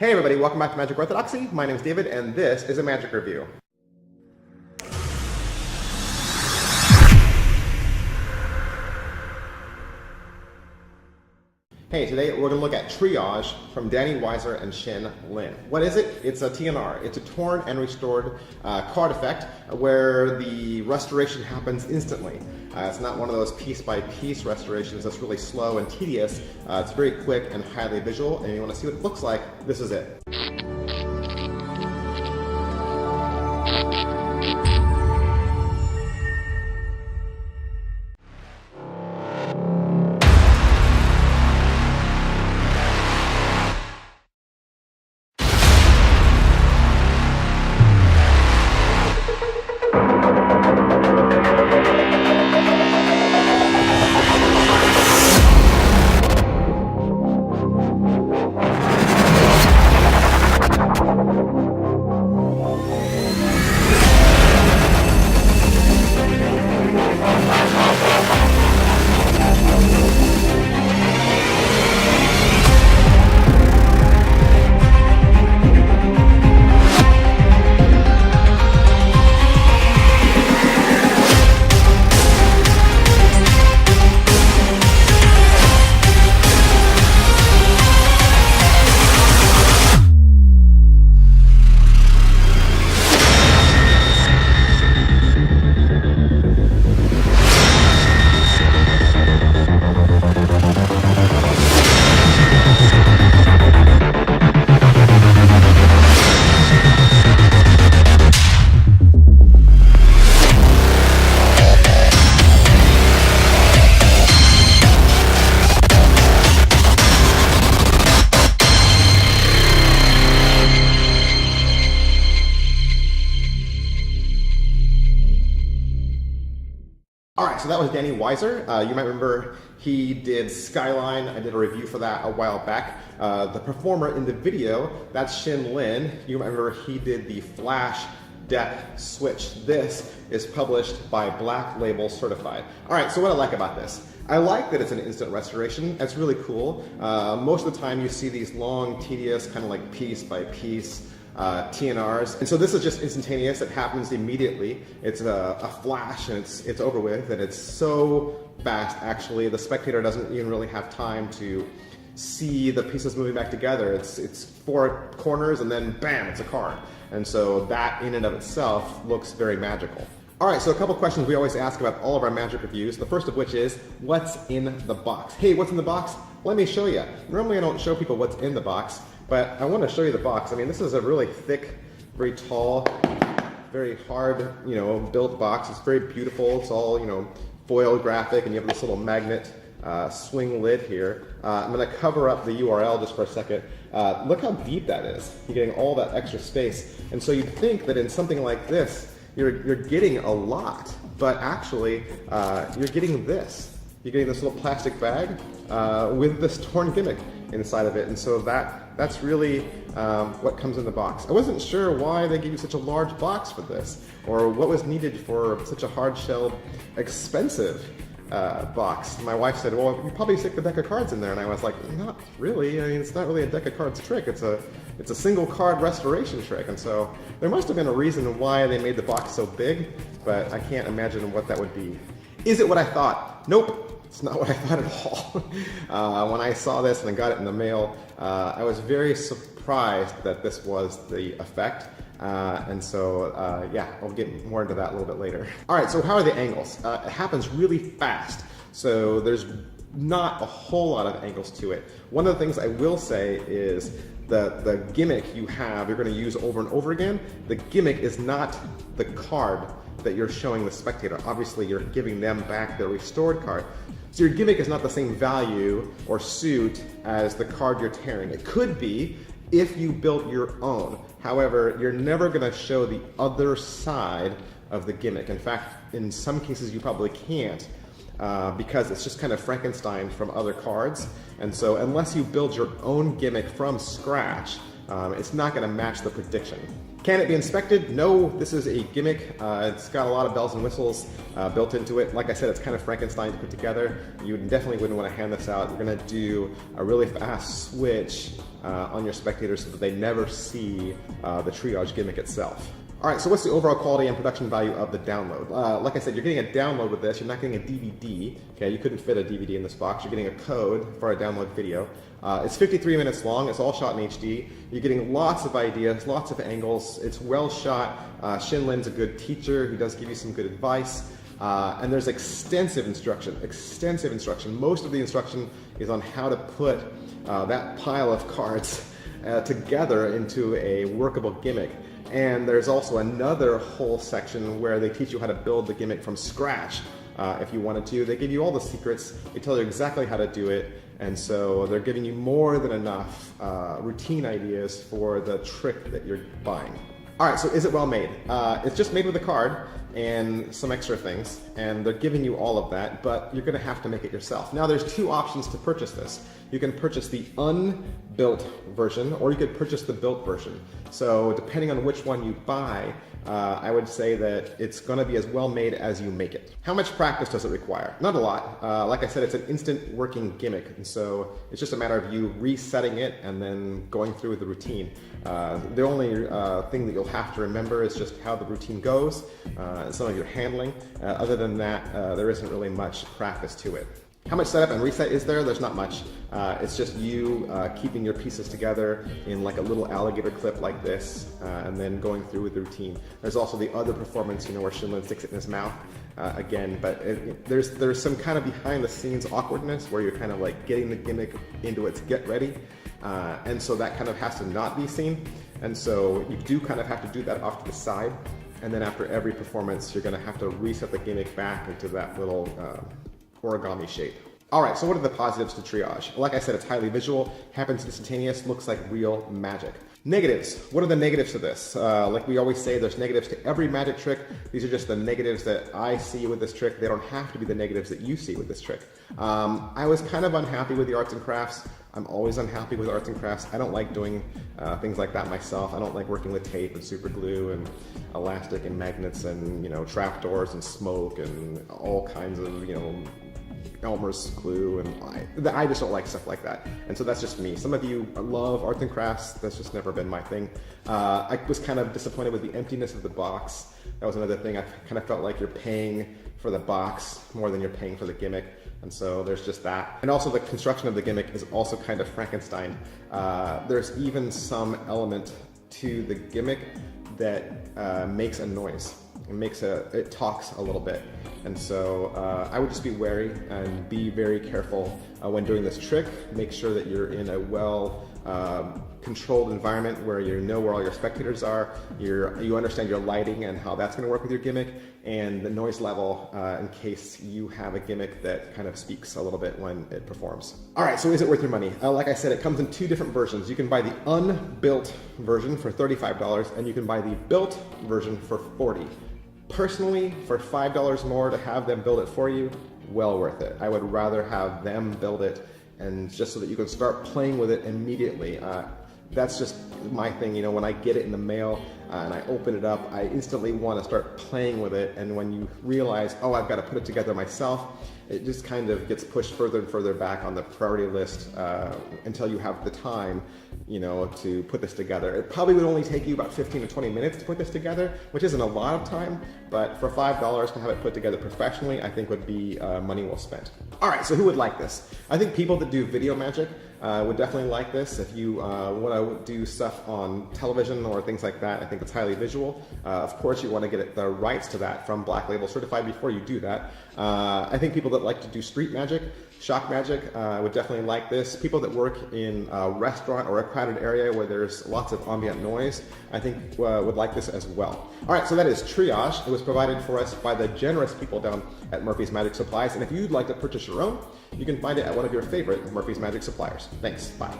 Hey everybody, welcome back to Magic Orthodoxy. My name is David and this is a Magic Review. Hey, today we're going to look at Triage from Danny Weiser and Shin Lim. What is it? It's a TNR. It's a torn and restored card effect where the restoration happens instantly. It's not one of those piece-by-piece restorations that's really slow and tedious. It's very quick and highly visual, and you want to see what it looks like, this is it. Alright, so that was Danny Weiser. You might remember he did Skyline. I did a review for that a while back. The performer in the video, that's Shin Lim. You might remember he did the Flash deck switch. This is published by Black Label Certified. Alright, so what I like about this. I like that it's an instant restoration. That's really cool. Most of the time you see these long, tedious, kind of like piece by piece TNRs, and so this is just instantaneous. It happens immediately. It's a flash and it's over with, and it's so fast actually the spectator doesn't even really have time to see the pieces moving back together. It's four corners and then bam, it's a card, and so that in and of itself looks very magical. Alright, so a couple questions we always ask about all of our Magic reviews, the first of which is, what's in the box? Hey, what's in the box? Let me show you. Normally I don't show people what's in the box, but I want to show you the box. I mean, this is a really thick, very tall, very hard, built box. It's very beautiful. It's all, foil graphic, and you have this little magnet swing lid here. I'm going to cover up the URL just for a second. Look how deep that is. You're getting all that extra space. And so you'd think that in something like this, you're getting a lot, but actually you're getting this. You're getting this little plastic bag with this torn gimmick inside of it, and so that's really what comes in the box. I wasn't sure why they gave you such a large box for this, or what was needed for such a hard-shelled, expensive box. My wife said, well, you probably stick the deck of cards in there, and I was like, not really. I mean, it's not really a deck of cards trick. It's a single card restoration trick, and so there must have been a reason why they made the box so big, but I can't imagine what that would be. Is it what I thought? Nope. It's not what I thought at all. When I saw this and I got it in the mail, I was very surprised that this was the effect. And so, yeah, I'll get more into that a little bit later. All right, so how are the angles? It happens really fast, so there's not a whole lot of angles to it. One of the things I will say is the gimmick you have, you're going to use over and over again. The gimmick is not the card that you're showing the spectator. Obviously, you're giving them back the restored card. So your gimmick is not the same value or suit as the card you're tearing. It could be if you built your own. However, you're never going to show the other side of the gimmick. In fact, in some cases you probably can't because it's just kind of Frankenstein from other cards. And so unless you build your own gimmick from scratch, it's not going to match the prediction. Can it be inspected? No, this is a gimmick. It's got a lot of bells and whistles built into it. Like I said, it's kind of Frankenstein to put together. You definitely wouldn't want to hand this out. You're going to do a really fast switch on your spectators so that they never see the triage gimmick itself. All right, so what's the overall quality and production value of the download? Like I said, you're getting a download with this. You're not getting a DVD. Okay, you couldn't fit a DVD in this box. You're getting a code for a download video. It's 53 minutes long. It's all shot in HD. You're getting lots of ideas, lots of angles. It's well shot. Shin Lim's a good teacher who does give you some good advice. And there's extensive instruction. Most of the instruction is on how to put that pile of cards together into a workable gimmick. And there's also another whole section where they teach you how to build the gimmick from scratch if you wanted to. They give you all the secrets, they tell you exactly how to do it, and so they're giving you more than enough routine ideas for the trick that you're buying. All right, so is it well made? It's just made with a card and some extra things, and they're giving you all of that, but you're gonna have to make it yourself. Now there's two options to purchase this. You can purchase the unbuilt version, or you could purchase the built version. So depending on which one you buy, I would say that it's gonna be as well made as you make it. How much practice does it require? Not a lot. Like I said, it's an instant working gimmick, and so it's just a matter of you resetting it and then going through the routine. The only thing that you'll have to remember is just how the routine goes, some of your handling. Other than that, there isn't really much practice to it. How much setup and reset is there? There's not much. It's just you keeping your pieces together in like a little alligator clip like this, and then going through with the routine. There's also the other performance, you know, where Shin Lim sticks it in his mouth again, but there's some kind of behind the scenes awkwardness where you're kind of like getting the gimmick into its get ready, and so that kind of has to not be seen, and so you do kind of have to do that off to the side, and then after every performance you're going to have to reset the gimmick back into that little origami shape. All right, so what are the positives to Triage? Like I said, it's highly visual, happens instantaneous, looks like real magic. Negatives. What are the negatives to this? Like we always say, there's negatives to every magic trick. These are just the negatives that I see with this trick. They don't have to be the negatives that you see with this trick. I was kind of unhappy with the arts and crafts. I'm always unhappy with arts and crafts. I don't like doing things like that myself. I don't like working with tape and super glue and elastic and magnets and, you know, trapdoors and smoke and all kinds of, you know, Elmer's glue, and I just don't like stuff like that. And so that's just me. Some of you love arts and crafts. That's just never been my thing. I was kind of disappointed with the emptiness of the box. That was another thing. I kind of felt like you're paying for the box more than you're paying for the gimmick. And so there's just that. And also the construction of the gimmick is also kind of Frankenstein. There's even some element to the gimmick that makes a noise. It talks a little bit. And so I would just be wary and be very careful when doing this trick. Make sure that you're in a well controlled environment where you know where all your spectators are, you understand your lighting and how that's going to work with your gimmick, and the noise level in case you have a gimmick that kind of speaks a little bit when it performs. All right, so is it worth your money? Like I said, it comes in two different versions. You can buy the unbuilt version for $35, and you can buy the built version for $40. Personally, for $5 more to have them build it for you, well worth it. I would rather have them build it, and just so that you can start playing with it immediately. That's just my thing, you know, when I get it in the mail and I open it up, I instantly want to start playing with it, and when you realize, oh, I've got to put it together myself, it just kind of gets pushed further and further back on the priority list until you have the time, you know, to put this together. It probably would only take you about 15 to 20 minutes to put this together, which isn't a lot of time, but for $5 to have it put together professionally, I think would be money well spent. All right, so who would like this? I think people that do video magic would definitely like this. If you want to do stuff on television or things like that, I think it's highly visual. Of course, you want to get the rights to that from Black Label Certified before you do that. I think people that like to do street magic, shock magic, would definitely like this. People that work in a restaurant or a crowded area where there's lots of ambient noise, I think would like this as well. All right, so that is Triage. It was provided for us by the generous people down at Murphy's Magic Supplies, and if you'd like to purchase your own, you can find it at one of your favorite Murphy's Magic suppliers. Thanks, bye.